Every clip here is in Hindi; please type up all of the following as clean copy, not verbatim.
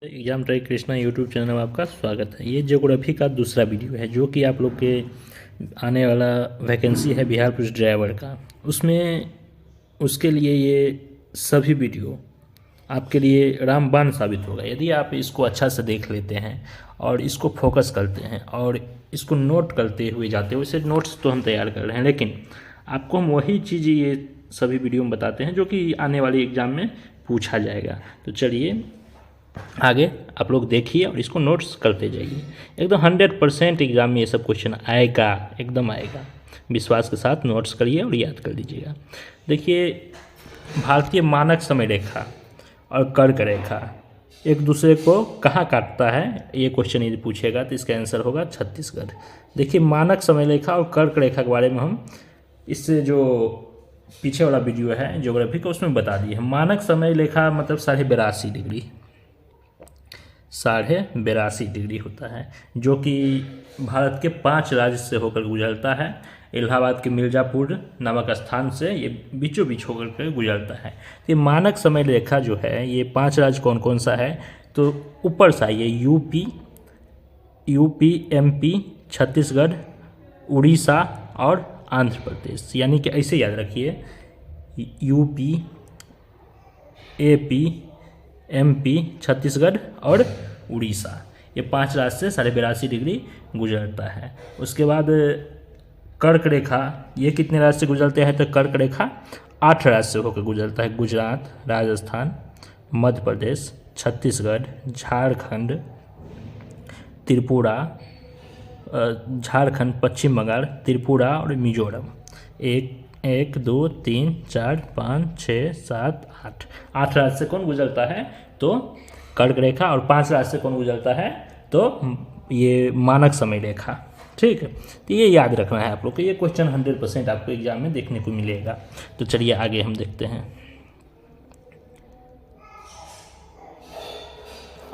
Exam try Krishna YouTube channel में आपका स्वागत है। ये ज्योग्राफी का दूसरा वीडियो है जो कि आप लोग के आने वाला वैकेंसी है बिहार पुलिस ड्राइवर का, उसमें उसके लिए ये सभी वीडियो आपके लिए रामबाण साबित होगा यदि आप इसको अच्छा से देख लेते हैं और इसको फोकस करते हैं और इसको नोट करते हुए जाते हो। वैसे नोट्स तो हम तैयार कर रहे हैं, लेकिन आपको हम वही चीज़ ये सभी वीडियो में बताते हैं जो कि आने वाली एग्ज़ाम में पूछा जाएगा। तो चलिए आगे आप लोग देखिए और इसको नोट्स करते जाइए। एकदम 100% एग्ज़ाम में ये सब क्वेश्चन आएगा, एकदम आएगा। विश्वास के साथ नोट्स करिए और याद कर लीजिएगा। देखिए, भारतीय मानक समय रेखा और कर्क रेखा एक दूसरे को कहाँ काटता है, ये क्वेश्चन यदि पूछेगा तो इसका आंसर होगा छत्तीसगढ़। देखिए, मानक समय रेखा और कर्क रेखा के बारे में हम इससे जो पीछे वाला वीडियो है ज्योग्राफी का उसमें बता दिए। मानक समय रेखा मतलब 82.5 डिग्री, 82.5 डिग्री होता है, जो कि भारत के 5 राज्य से होकर गुजरता है। इलाहाबाद के मिर्ज़ापुर नामक स्थान से ये बीचों बीच होकर के गुजरता है। तो ये मानक समय रेखा जो है ये 5 राज्य कौन कौन सा है, तो ऊपर सा ये यूपी, एमपी, छत्तीसगढ़, उड़ीसा और आंध्र प्रदेश। यानी कि ऐसे याद रखिए, यूपी, एपी, एमपी, छत्तीसगढ़ और उड़ीसा, ये 5 राज्य से 82.5 डिग्री गुजरता है। उसके बाद कर्क रेखा, ये कितने राज्य से गुजरते हैं, तो कर्क रेखा 8 राज्य से होकर गुजरता है। गुजरात, राजस्थान, मध्य प्रदेश, छत्तीसगढ़, झारखंड, त्रिपुरा, पश्चिम बंगाल, त्रिपुरा और मिजोरम। 1 2 3 4 5 6 7 8 राज्य से कौन गुजरता है, तो कर्क रेखा, और 5 राज्य से कौन गुजरता है, तो ये मानक समय रेखा। ठीक है, तो ये याद रखना है आप लोग को। ये क्वेश्चन 100% आपको एग्जाम में देखने को मिलेगा। तो चलिए आगे हम देखते हैं।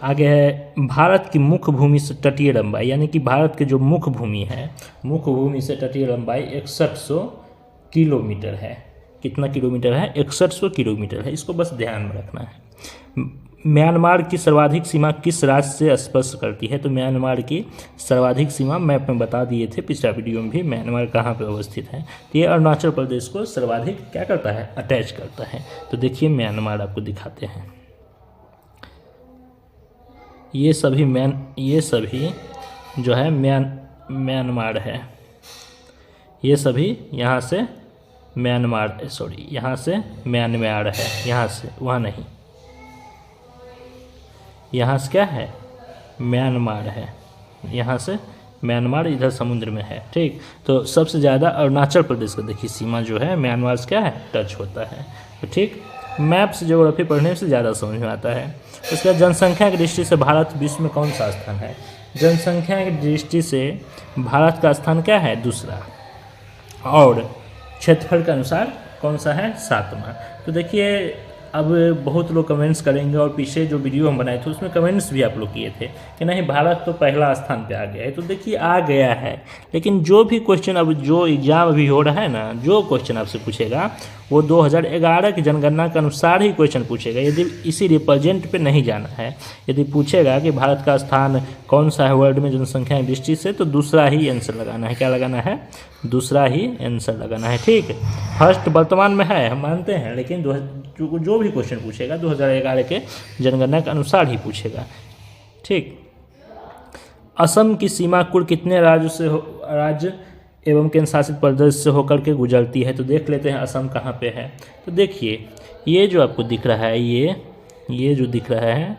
आगे है भारत की मुख्य भूमि से तटीय लंबाई, यानी कि भारत के जो मुख्य भूमि है, मुख्य भूमि से तटीय लंबाई 6100 किलोमीटर है। कितना किलोमीटर है, 6100 किलोमीटर है। इसको बस ध्यान में रखना है। म्यांमार की सर्वाधिक सीमा किस राज्य से स्पर्श करती है, तो म्यांमार की सर्वाधिक सीमा मैप में बता दिए थे पिछला वीडियो में भी, म्यांमार कहाँ पे अवस्थित है। तो ये अरुणाचल प्रदेश को सर्वाधिक क्या करता है, अटैच करता है। तो देखिए म्यांमार आपको दिखाते हैं। ये सभी जो है म्यांमार है। ये सभी यहाँ से म्यांमार, यहाँ से म्यांमार है, यहाँ से वहाँ नहीं, यहाँ से क्या है, म्यांमार है, यहाँ से म्यांमार इधर समुद्र में है। ठीक, तो सबसे ज़्यादा अरुणाचल प्रदेश का देखिए सीमा जो है म्यांमार से क्या है, टच होता है। तो ठीक, मैप से ज्योग्राफी पढ़ने से ज़्यादा समझ में आता है। उसके बाद जनसंख्या की दृष्टि से भारत विश्व में कौन सा स्थान है, जनसंख्या की दृष्टि से भारत का स्थान क्या है, दूसरा, और क्षेत्रफल के अनुसार कौन सा है, 7वां। तो देखिए, अब बहुत लोग कमेंट्स करेंगे, और पीछे जो वीडियो हम बनाए थे उसमें कमेंट्स भी आप लोग किए थे कि नहीं भारत तो पहला स्थान पे आ गया है। तो देखिए आ गया है, लेकिन जो भी क्वेश्चन अब जो एग्ज़ाम अभी हो रहा है ना, जो क्वेश्चन आपसे पूछेगा वो 2011 की जनगणना के अनुसार ही क्वेश्चन पूछेगा। यदि इसी रिप्रेजेंट पे नहीं जाना है, यदि पूछेगा कि भारत का स्थान कौन सा है वर्ल्ड में जनसंख्या की दृष्टि से, तो दूसरा ही आंसर लगाना है। क्या लगाना है, दूसरा ही आंसर लगाना है। ठीक, फर्स्ट वर्तमान में है हम मानते हैं, लेकिन जो भी क्वेश्चन पूछेगा 2011 के जनगणना के अनुसार ही पूछेगा। ठीक, असम की सीमा कुल कितने राज्य एवं केंद्र शासित प्रदेश से होकर के गुजरती है, तो देख लेते हैं असम कहाँ पे है। तो देखिए, ये जो आपको दिख रहा है, ये जो दिख रहा है,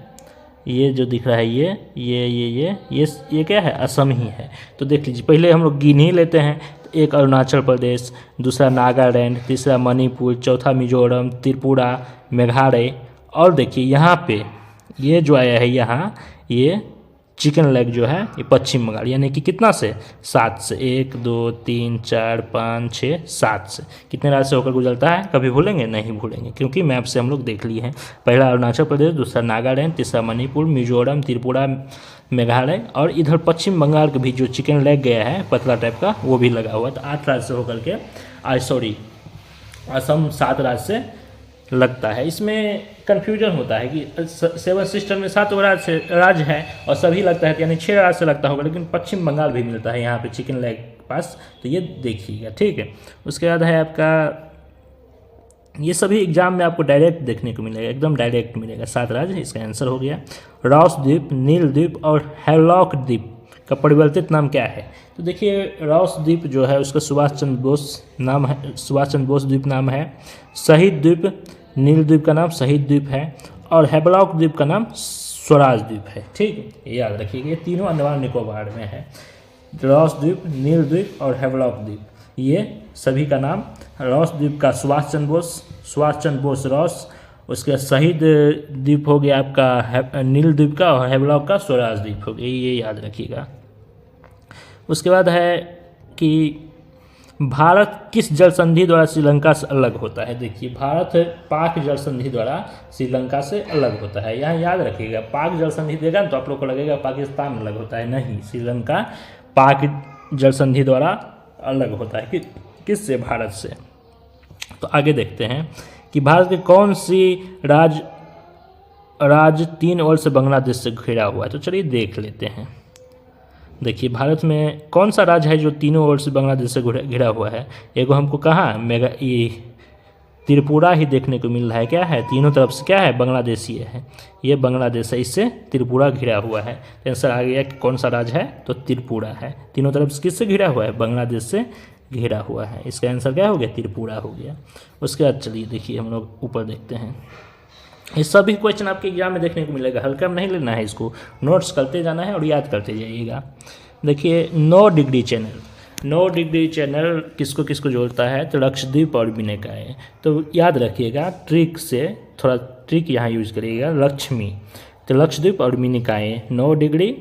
ये जो दिख रहा है, ये क्या है, असम ही है। तो देख लीजिए, पहले हम लोग गिन ही लेते हैं। तो एक अरुणाचल प्रदेश, दूसरा नागालैंड, तीसरा मणिपुर, चौथा मिजोरम, त्रिपुरा, मेघालय, और देखिए यहाँ पे ये जो आया है, यहाँ ये चिकन लेग जो है ये पश्चिम बंगाल, यानी कि कितना से, 7 से। 1 2 3 4 5 6 7 से कितने राज्य से होकर गुजरता है, कभी भूलेंगे नहीं भूलेंगे, क्योंकि मैप से हम लोग देख लिए हैं। पहला अरुणाचल प्रदेश, दूसरा नागालैंड, तीसरा मणिपुर, मिजोरम, त्रिपुरा, मेघालय, और इधर पश्चिम बंगाल के भी जो चिकन लेग गया है पतला टाइप का, वो भी लगा हुआ। तो 8 राज्य से होकर के असम 7 राज्य से लगता है। इसमें कन्फ्यूजन होता है कि 7 सिस्टर में 7 राज्य है और सभी लगता है, यानी 6 राज्य से लगता होगा, लेकिन पश्चिम बंगाल भी मिलता है यहाँ पे चिकन लेग पास, तो ये देखिएगा, ठीक है। उसके बाद है आपका, ये सभी एग्जाम में आपको डायरेक्ट देखने को मिलेगा, एकदम डायरेक्ट मिलेगा। 7 राज्य, इसका आंसर हो गया। रॉस द्वीप, नील द्वीप और हैवलॉक द्वीप का परिवर्तित नाम क्या है? तो देखिए, रॉस द्वीप जो है उसका सुभाष चंद्र बोस नाम है, सुभाष चंद्र बोस द्वीप नाम है। शहीद द्वीप, नील द्वीप का नाम शहीद द्वीप है, और हैवलॉक द्वीप का नाम स्वराज द्वीप है, ठीक है, याद रखिएगा। ये तीनों अंडमान निकोबार में है, रॉस द्वीप, नील द्वीप और हैवलॉक द्वीप, ये सभी का नाम। रॉस द्वीप का सुभाष चंद्र बोस रॉस, उसके शहीद द्वीप हो गया आपका नील द्वीप का, और हैवलॉक का स्वराज द्वीप हो गया, ये याद रखिएगा। उसके बाद है कि भारत किस जल संधि द्वारा श्रीलंका से अलग होता है? देखिए, भारत पाक जल संधि द्वारा श्रीलंका से अलग होता है, यहाँ याद रखिएगा। पाक जल संधि देगा तो आप लोग को लगेगा पाकिस्तान अलग होता है, नहीं, श्रीलंका पाक जल संधि द्वारा अलग होता है। किससे? भारत से। तो आगे देखते हैं कि भारत के कौन सी राज्य 3 ओर से बांग्लादेश से घिरा हुआ है? तो चलिए देख लेते हैं। देखिए, भारत में कौन सा राज्य है जो तीनों ओर से बांग्लादेश से घिरा हुआ है? एगो हमको कहाँ ये त्रिपुरा ही देखने को मिल रहा है। क्या है? तीनों तरफ से क्या है? बांग्लादेश ही है, ये बांग्लादेश है, इससे त्रिपुरा घिरा हुआ है। तो आंसर आ गया कि कौन सा राज्य है? तो त्रिपुरा है। तीनों तरफ से किससे घिरा हुआ है? बांग्लादेश से घिरा हुआ है। इसका आंसर क्या हो गया? त्रिपुरा हो गया। उसके बाद चलिए देखिए, हम लोग ऊपर देखते हैं। ये सभी क्वेश्चन आपके एग्जाम में देखने को मिलेगा, हल्का में नहीं लेना है, इसको नोट्स करते जाना है और याद करते जाइएगा। देखिए, 9 डिग्री चैनल किसको किसको जोड़ता है? तो लक्षद्वीप और मिनिकॉय। तो याद रखिएगा, ट्रिक से थोड़ा ट्रिक यहाँ यूज करिएगा। लक्ष्मी, तो लक्षद्वीप और मिनिकॉय 9 डिग्री,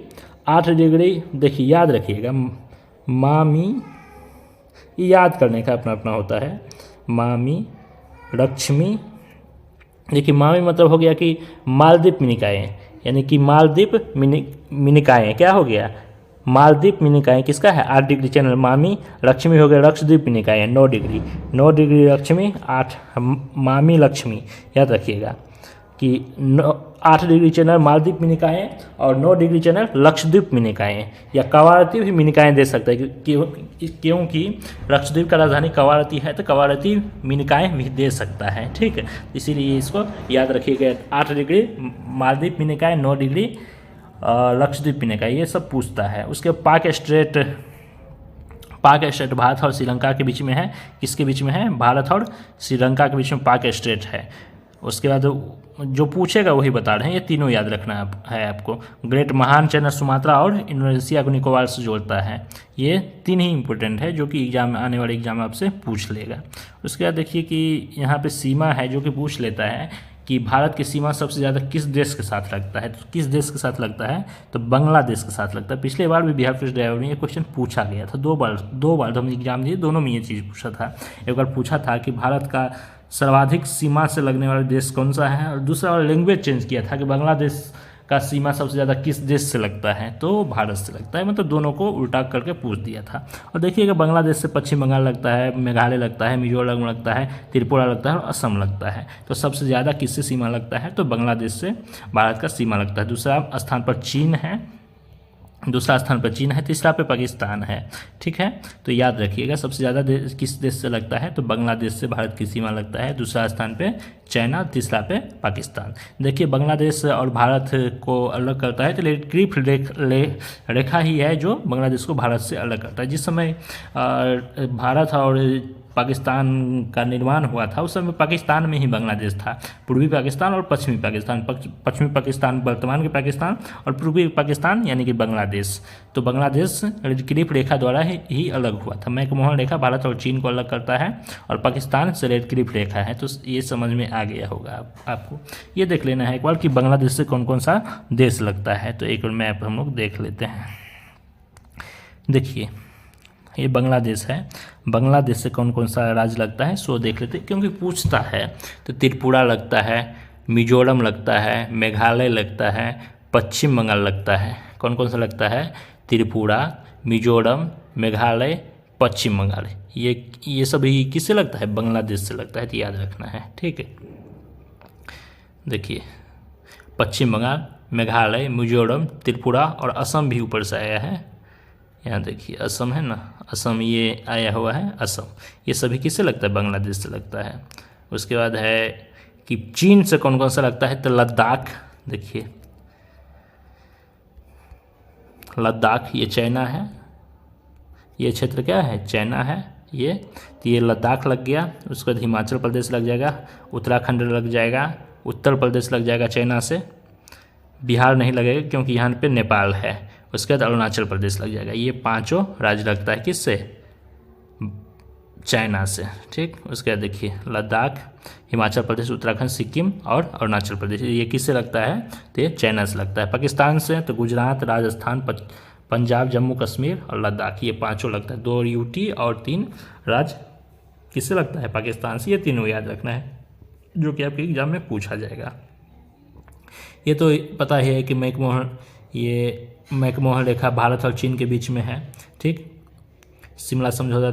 8 डिग्री। देखिए, याद रखिएगा, मामी, ये याद करने का अपना अपना होता है। मामी, लक्ष्मी। देखिए, मामी मतलब हो गया कि मालदीप मिनिकॉय, यानी कि मालदीप मिनिकॉय क्या हो गया? मालदीप मिनिकॉय किसका है? 8 डिग्री चैनल मामी। लक्ष्मी हो गया लक्षद्वीप मिनिकॉय 9 डिग्री, 9 डिग्री लक्ष्मी, 8 मामी लक्ष्मी। याद रखिएगा कि 8 डिग्री चैनल मालदीप मिनिकॉय और 9 डिग्री चैनल लक्षद्वीप मिनिकॉय, या कवारती भी मिनिकॉय दे सकता है, क्योंकि लक्षद्वीप का राजधानी कवारती है, तो कवारती मिनिकॉय भी दे सकता है, ठीक है। इसीलिए इसको याद रखिएगा, 8 डिग्री मालदीप मिनिकॉय, 9 डिग्री लक्षद्वीप मिनिकॉय, ये सब पूछता है। उसके पाक स्ट्रेट भारत और श्रीलंका के बीच में है। किसके बीच में है? भारत और श्रीलंका के बीच में पाक स्ट्रेट है। उसके बाद जो पूछेगा वही बता रहे हैं, ये तीनों याद रखना है आपको। ग्रेट महान चैनल सुमात्रा और इंडोनेशिया को निकोबार से जोड़ता है। ये 3 ही इंपॉर्टेंट है जो कि एग्जाम में, आने वाले एग्जाम में आपसे पूछ लेगा। उसके बाद देखिए कि यहाँ पे सीमा है जो कि पूछ लेता है कि भारत की सीमा सबसे ज़्यादा किस देश के साथ लगता है? तो किस देश के साथ लगता है? तो बांग्लादेश के साथ लगता है। पिछले बार भी बिहार पुलिस ड्राइवर में ये क्वेश्चन पूछा गया था, 2 बार हम एग्जाम दिए, दोनों में ये चीज़ पूछा था। एक बार पूछा था कि भारत का सर्वाधिक सीमा से लगने वाला देश कौन सा है, और दूसरा वाला लैंग्वेज चेंज किया था कि बांग्लादेश का सीमा सबसे ज़्यादा किस देश से लगता है? तो भारत से लगता है। मतलब दोनों को उल्टा करके पूछ दिया था। और देखिएगा, बांग्लादेश से पश्चिम बंगाल लगता है, मेघालय लगता है, मिजोरम लगता है, त्रिपुरा लगता है और असम लगता है। तो सबसे ज़्यादा किससे सीमा लगता है? तो बांग्लादेश से भारत का सीमा लगता है। दूसरा स्थान पर चीन है, तीसरा पे पाकिस्तान है, ठीक है। तो याद रखिएगा, सबसे ज़्यादा किस देश से लगता है? तो बांग्लादेश से भारत की सीमा लगता है। दूसरा स्थान पे चाइना, तीसरा पे पाकिस्तान। देखिए, बांग्लादेश और भारत को अलग करता है तो रेड क्लिफ रेखा ही है जो बांग्लादेश को भारत से अलग करता है। जिस समय भारत और पाकिस्तान का निर्माण हुआ था, उस समय पाकिस्तान में ही बांग्लादेश था। पूर्वी पाकिस्तान और पश्चिमी पाकिस्तान, पश्चिमी पाकिस्तान वर्तमान के पाकिस्तान और पूर्वी पाकिस्तान यानी कि बांग्लादेश। तो बांग्लादेश रेड क्लिफ रेखा द्वारा ही अलग हुआ था। मैकमोहन रेखा भारत और चीन को अलग करता है, और पाकिस्तान से रेड क्लिफ रेखा है। तो ये समझ में आ गया होगा आपको। ये देख लेना है एक बार कि बांग्लादेश से कौन कौन सा देश लगता है। तो एक मैप हम लोग देख लेते हैं। देखिए, ये बांग्लादेश है, बांग्लादेश से कौन कौन सा राज्य लगता है सो देख लेते हैं, क्योंकि पूछता है। तो त्रिपुरा लगता है, मिजोरम लगता है, मेघालय लगता है, पश्चिम बंगाल लगता है। कौन कौन सा लगता है? त्रिपुरा, मिजोरम, मेघालय, पश्चिम बंगाल। ये सभी किससे लगता है? बांग्लादेश से लगता है, तो याद रखना है, ठीक है। देखिए पश्चिम बंगाल, मेघालय, मिजोरम, त्रिपुरा और असम भी ऊपर से आया है। यहाँ देखिए असम है ना, असम ये आया हुआ है असम। ये सभी किससे लगता है? बांग्लादेश से लगता है। उसके बाद है कि चीन से कौन कौन सा लगता है? तो लद्दाख, देखिए लद्दाख ये चाइना है, ये क्षेत्र क्या है? चाइना है ये। तो ये लद्दाख लग गया। उसके बाद हिमाचल प्रदेश लग जाएगा, उत्तराखंड लग जाएगा, उत्तर प्रदेश लग जाएगा चाइना से, बिहार नहीं लगेगा क्योंकि यहाँ पे नेपाल है। उसके बाद अरुणाचल प्रदेश लग जाएगा। ये पांचों राज्य लगता है किससे? चाइना से, ठीक। उसके बाद देखिए लद्दाख, हिमाचल प्रदेश, उत्तराखंड, सिक्किम और अरुणाचल प्रदेश, ये किससे लगता है? तो ये चाइना से लगता है। पाकिस्तान से तो गुजरात, राजस्थान, पंजाब, जम्मू कश्मीर और लद्दाख, ये पांचों लगता है। 2 यूटी और 3 राज्य किससे लगता है? पाकिस्तान से। ये तीनों याद रखना है, जो कि आपके एग्जाम में पूछा जाएगा। ये तो पता ही है कि मैकमोहन रेखा भारत और चीन के बीच में है, ठीक। शिमला समझौता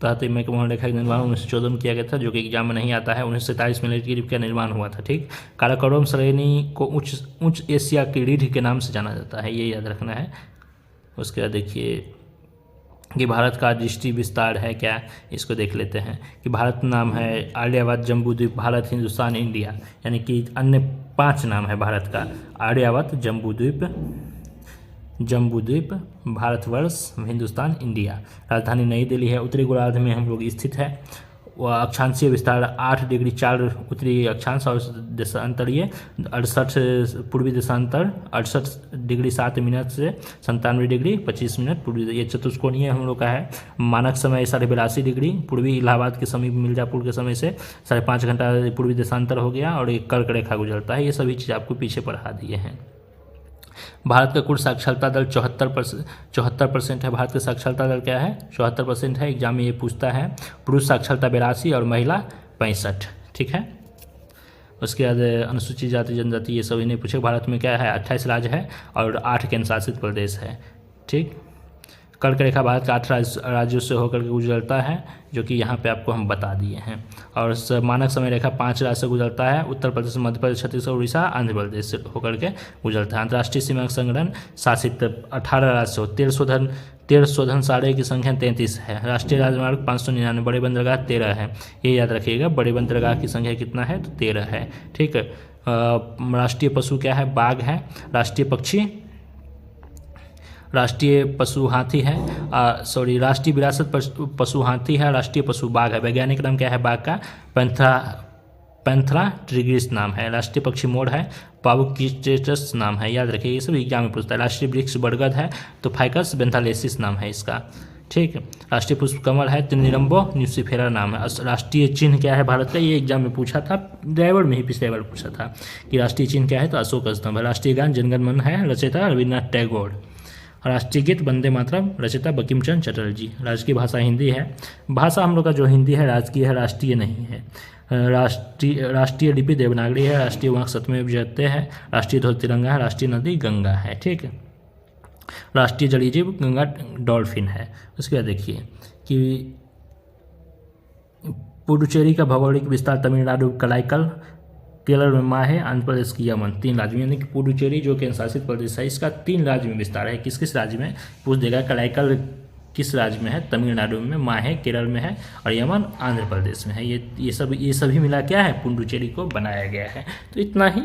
तहत मैकमोहन रेखा का निर्माण 1914 में किया गया था, जो कि एग्जाम में नहीं आता है। 1947 में मिलिट्री का निर्माण हुआ था, ठीक। काराकोरम श्रेणी को उच्च एशिया की रीढ़ के नाम से जाना जाता है, ये याद रखना है। उसके बाद देखिए कि भारत का दृष्टि विस्तार है क्या, इसको देख लेते हैं। कि भारत नाम है आर्यावर्त, जम्बूद्वीप, भारत, हिंदुस्तान, इंडिया, यानी कि अन्य 5 नाम है भारत का। आर्यावर्त, जम्बूद्वीप, भारतवर्ष, हिंदुस्तान, इंडिया। राजधानी नई दिल्ली है। उत्तरी गोलार्ध में हम लोग स्थित है। वह अक्षांशीय विस्तार 8 डिग्री 4 उत्तरी अक्षांश और देशांतरीय 68 पूर्वी देशांतर 68 डिग्री 7 मिनट से 97 डिग्री 25 मिनट पूर्वी। ये चतुष्कोणीय हम लोग का है। मानक समय 82.5 डिग्री पूर्वी इलाहाबाद के समीप मिर्जापुर के समय से 5.5 घंटा पूर्वी देशांतर हो गया और एक कर्क रेखा गुजरता है। ये सभी चीज़ आपको पीछे पढ़ा दिए हैं। भारत का कुल साक्षरता दर 74% है। भारत का साक्षरता दर क्या है? 74% है। एग्जाम में ये पूछता है। पुरुष साक्षरता 82 और महिला 65, ठीक है। उसके बाद अनुसूचित जाति जनजाति ये सभी नहीं पूछे। भारत में क्या है? 28 राज्य है और 8 केंद्र शासित प्रदेश है, ठीक। कर्क रेखा भारत का 8 राज्यों से होकर के गुजरता है, जो कि यहाँ पे आपको हम बता दिए हैं। और मानक समय रेखा 5 राज्य से गुजरता है। उत्तर प्रदेश, मध्य प्रदेश, छत्तीसगढ़, उड़ीसा, आंध्र प्रदेश से होकर के गुजरता है। अंतर्राष्ट्रीय सीमा संगठन शासित 18 राज्य से 13 शोधन सारे की संख्या 33 है। राष्ट्रीय राजमार्ग 599, बड़े बंदरगाह 13 है। ये याद रखिएगा, बड़े बंदरगाह की संख्या कितना है? तो 13 है, ठीक है। राष्ट्रीय पशु क्या है? बाघ है। राष्ट्रीय पशु हाथी है। राष्ट्रीय विरासत पशु हाथी है। राष्ट्रीय पशु बाघ है। वैज्ञानिक नाम क्या है बाघ का? पैंथरा ट्रिग्रिस नाम है। राष्ट्रीय पक्षी मोर है। पावुकिस्टेटस नाम है, याद रखिए, ये सब एग्जाम में पूछता है। राष्ट्रीय वृक्ष बरगद है, तो फाइकस बेंथालेसिस नाम है इसका, ठीक। राष्ट्रीय पुष्प कमल है। त्रिनिलंबो न्यूसिफेरा नाम है। राष्ट्रीय चिन्ह क्या है भारत का? ये एग्जाम में पूछा था, ड्राइवर में ही पिछले बार पूछा था कि राष्ट्रीय चिन्ह क्या है, तो अशोक स्तंभ है। राष्ट्रीय गान जनगण मन है, रचयिता रविन्द्रनाथ टैगोर। राष्ट्रीय गीत वंदे मातरम, रचयिता बंकिम चंद्र चटर्जी। राजकीय भाषा हिंदी है। भाषा हम लोग का जो हिंदी है राजकीय है, राष्ट्रीय नहीं है। राष्ट्रीय लिपि देवनागरी है। राष्ट्रीय वंश सतमेव जयते है। राष्ट्रीय ध्वज तिरंगा है। राष्ट्रीय नदी गंगा है, ठीक है। राष्ट्रीय जलीय जीव गंगा डॉल्फिन है। उसके बाद देखिए कि पुडुचेरी का भौगोलिक विस्तार तमिलनाडु कलाइकल, केरल में माहे, आंध्र प्रदेश की यमन, 3 राज्य में, यानी कि पुडुचेरी जो केंद्र शासित प्रदेश है इसका 3 राज्य में विस्तार है। किस किस राज्य में पूछ देगा। कलाइकल किस राज्य में है? तमिलनाडु में। माहे केरल में है और यमन आंध्र प्रदेश में है। ये सभी मिला क्या है? पुडुचेरी को बनाया गया है। तो इतना ही,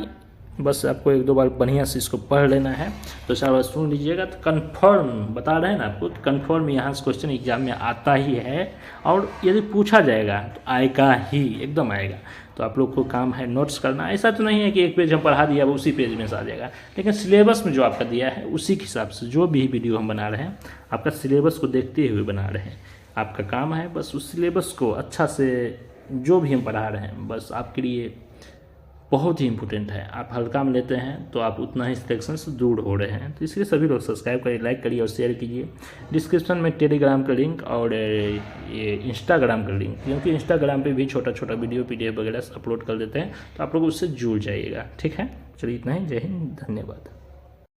बस आपको 1-2 बार बढ़िया से इसको पढ़ लेना है। तो 4 बार सुन लीजिएगा तो कन्फर्म बता रहे हैं ना आपको, कन्फर्म यहाँ से क्वेश्चन एग्जाम में आता ही है। और यदि पूछा जाएगा तो आएगा ही, एकदम आएगा। तो आप लोग को काम है नोट्स करना। ऐसा तो नहीं है कि एक पेज हम पढ़ा दिया वो उसी पेज में से आ जाएगा, लेकिन सिलेबस में जो आपका दिया है उसी के हिसाब से जो भी वीडियो हम बना रहे हैं आपका सिलेबस को देखते हुए बना रहे हैं। आपका काम है बस उस सिलेबस को अच्छा से, जो भी हम पढ़ा रहे हैं बस आपके लिए बहुत ही इंपॉर्टेंट है। आप हल्का में लेते हैं तो आप उतना ही सिलेक्शन से दूर हो रहे हैं। तो इसलिए सभी लोग सब्सक्राइब करिए, लाइक करिए और शेयर कीजिए। डिस्क्रिप्शन में टेलीग्राम का लिंक और ये इंस्टाग्राम का लिंक, क्योंकि इंस्टाग्राम पे भी छोटा छोटा वीडियो PDF वगैरह अपलोड कर देते हैं, तो आप लोग उससे जुड़ जाइएगा, ठीक है। चलिए इतना ही। जय हिंद, धन्यवाद।